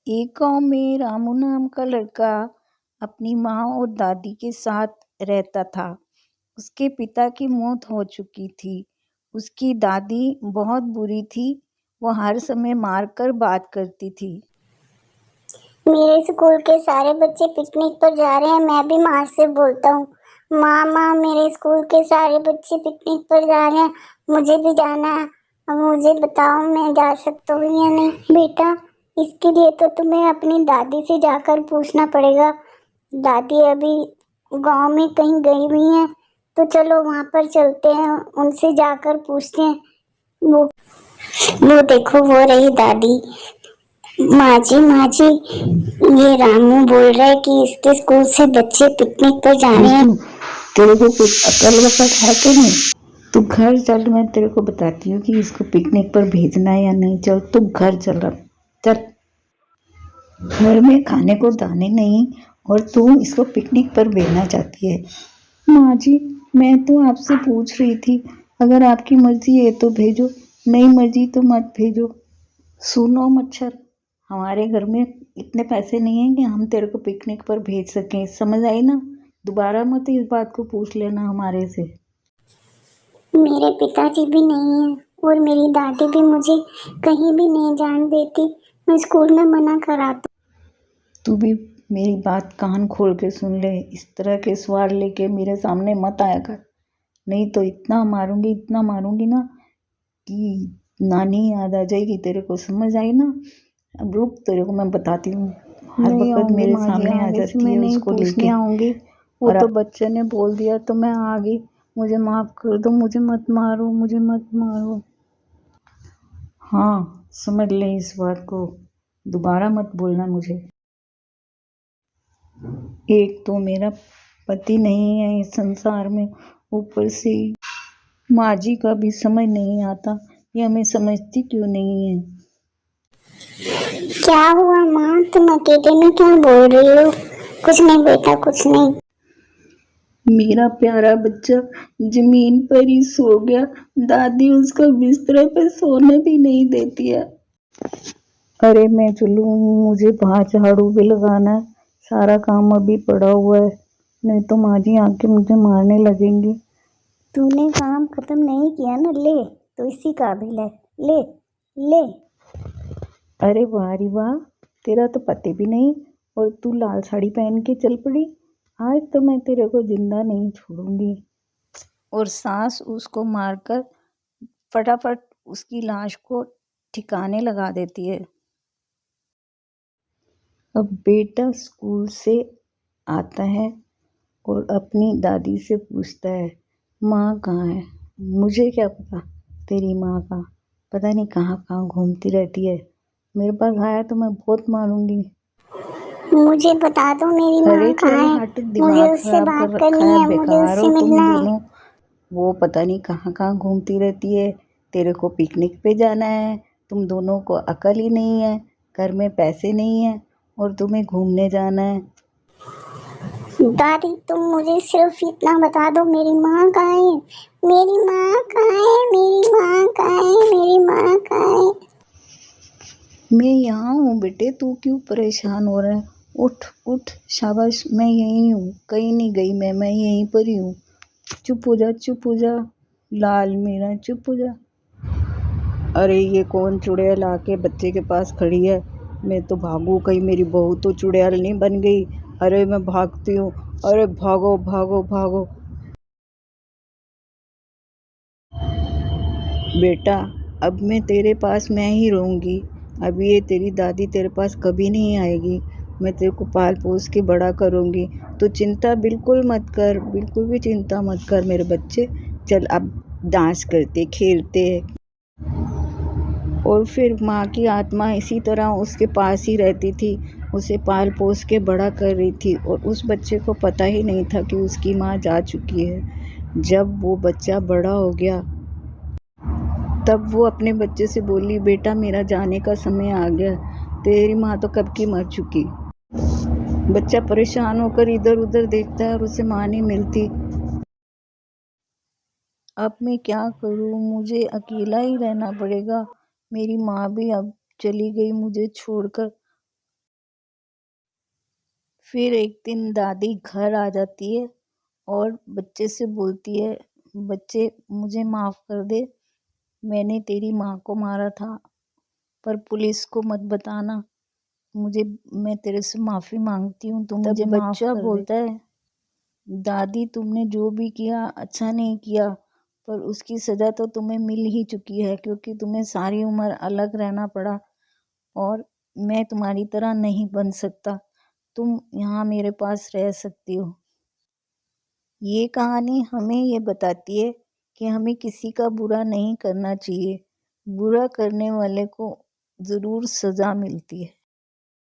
एक गांव में रामू नाम का लड़का अपनी माँ और दादी के साथ रहता था। उसके पिता की मौत हो चुकी थी। उसकी दादी बहुत बुरी थी। वो हर समय मारकर बात करती थी। मेरे स्कूल के सारे बच्चे पिकनिक पर जा रहे हैं। मैं भी माँ से बोलता हूँ, माँ माँ मेरे स्कूल के सारे बच्चे पिकनिक पर जा रहे हैं, मुझे भी जाना है। अब मुझे बताओ मैं जा सकता हूँ या नहीं। बेटा, इसके लिए तो तुम्हें अपनी दादी से जाकर पूछना पड़ेगा। दादी अभी गांव में कहीं गई हुई हैं, तो चलो वहां पर चलते हैं, उनसे जाकर पूछते हैं। वो देखो, वो रही दादी। माँ जी, ये रामू बोल रहा है कि इसके स्कूल से बच्चे पिकनिक पर जा रहे हैं। तेरे को कुछ अकल वकल है कि नहीं? तू घर चल, मैं तेरे को बताती हूँ कि इसको पिकनिक पर भेजना है या नहीं। चल तू घर चल रहा, चल। घर में खाने को दाने नहीं और तू इसको पिकनिक पर भेजना चाहती है। माँ जी, मैं तो आपसे पूछ रही थी, अगर आपकी मर्जी है तो भेजो, नहीं मर्जी तो मत भेजो। सुनो मच्छर, हमारे घर में इतने पैसे नहीं हैं कि हम तेरे को पिकनिक पर भेज सकें, समझ आई ना? दोबारा मत इस बात को पूछ लेना हमारे से। मेरे पिताजी भी नहीं है और मेरी दादी भी मुझे कहीं भी नहीं जान देती। मैं स्कूल में मना कराता। तू भी मेरी बात कान खोल के सुन ले। इस तरह के सवाल लेके मेरे सामने मत आया कर, नहीं तो इतना मारूंगी ना कि नानी याद आ जाएगी तेरे को, समझ आई ना? अब रुक, तेरे को मैं बताती हूँ। हर नहीं वक्त आऊंगी मेरे माँ जी, सामने आ आगे से जाती मैं है नहीं उसको पूछने लेके। आऊंगी। वो और तो बच्चे ने बोल दिया तो मैं आ गई। मुझे माफ कर दो, मुझे मत मारो, मुझे मत मारो। हाँ, समझ ले इस बात को, दोबारा मत बोलना मुझे। एक तो मेरा पति नहीं है इस संसार में, ऊपर से माँ जी का भी समझ नहीं आता, ये हमें समझती क्यों नहीं है। क्या हुआ माँ, तुम अकेले में क्यों बोल रही हो? कुछ नहीं बेटा, कुछ नहीं। मेरा प्यारा बच्चा जमीन पर ही सो गया। दादी उसको बिस्तर पे सोने भी नहीं देती है। अरे मैं चलूँ, मुझे बाहर झाड़ू भी लगाना है, सारा काम अभी पड़ा हुआ है, नहीं तो माँ जी आके मुझे मारने लगेंगी। तूने काम खत्म नहीं किया ना, ले तो इसी काबिल है, ले ले। अरे वाह रे वाह, तेरा तो पति भी नहीं और तू लाल साड़ी पहन के चल पड़ी। आज तो मैं तेरे को जिंदा नहीं छोड़ूंगी। और सास उसको मारकर फटाफट उसकी लाश को ठिकाने लगा देती है। अब बेटा स्कूल से आता है और अपनी दादी से पूछता है, माँ कहाँ है? मुझे क्या पता तेरी माँ का, पता नहीं कहाँ कहाँ घूमती रहती है। मेरे पास आया तो मैं बहुत मारूंगी। मुझे बता दो मेरी माँ अरे चल कहाँ है, हट, मुझे दिमाग उससे खराब कर बात रखा करनी है, है, मुझे बेकार उससे हो तुम मिलना है। दोनों। वो पता नहीं कहाँ कहाँ घूमती रहती है। तेरे को पिकनिक पे जाना है, तुम दोनों को अकल ही नहीं है, घर में पैसे नहीं है और तुम्हें घूमने जाना है। दादी, तुम मुझे सिर्फ इतना बता दो, मेरी माँ कहाँ है? मेरी माँ कहाँ है? मेरी माँ कहाँ है? मेरी माँ कहाँ है? मैं यहाँ हूँ बेटे, तू क्यों परेशान हो रहा है? उठ उठ, शाबाश, मैं यहीं हूँ, कहीं नहीं गई मैं यहीं पर ही हूँ। चुप हो जा, चुप हो जा लाल मेरा, चुप हो जा। अरे ये कौन चुड़ैल आके बच्चे के पास खड़ी है? मैं तो भागू, कहीं मेरी बहू तो चुड़ैल नहीं बन गई। अरे मैं भागती हूँ, अरे भागो भागो भागो। बेटा अब मैं तेरे पास मैं ही रहूँगी। अब ये तेरी दादी तेरे पास कभी नहीं आएगी। मैं तेरे को पाल पोस के बड़ा करूँगी, तो चिंता बिल्कुल मत कर, बिल्कुल भी चिंता मत कर मेरे बच्चे। चल अब डांस करते खेलते। और फिर माँ की आत्मा इसी तरह उसके पास ही रहती थी, उसे पाल पोस के बड़ा कर रही थी और उस बच्चे को पता ही नहीं था कि उसकी माँ जा चुकी है। जब वो बच्चा बड़ा हो गया तब वो अपने बच्चे से बोली, बेटा मेरा जाने का समय आ गया, तेरी माँ तो कब की मर चुकी। बच्चा परेशान होकर इधर उधर देखता है और उसे माँ नहीं मिलती। अब मैं क्या करूँ, मुझे अकेला ही रहना पड़ेगा। मेरी माँ भी अब चली गई मुझे छोड़कर। फिर एक दिन दादी घर आ जाती है और बच्चे से बोलती है, बच्चे मुझे माफ़ कर दे, मैंने तेरी माँ को मारा था, पर पुलिस को मत बताना, मैं तेरे से माफ़ी मांगती हूँ, तू मुझे माफ़ कर दे। बच्चा बोलता है, दादी तुमने जो भी किया अच्छा नहीं किया, पर उसकी सज़ा तो तुम्हें मिल ही चुकी है, क्योंकि तुम्हें सारी उम्र अलग रहना पड़ा और मैं तुम्हारी तरह नहीं बन सकता, तुम यहाँ मेरे पास रह सकती हो। ये कहानी हमें ये बताती है कि हमें किसी का बुरा नहीं करना चाहिए, बुरा करने वाले को ज़रूर सज़ा मिलती है।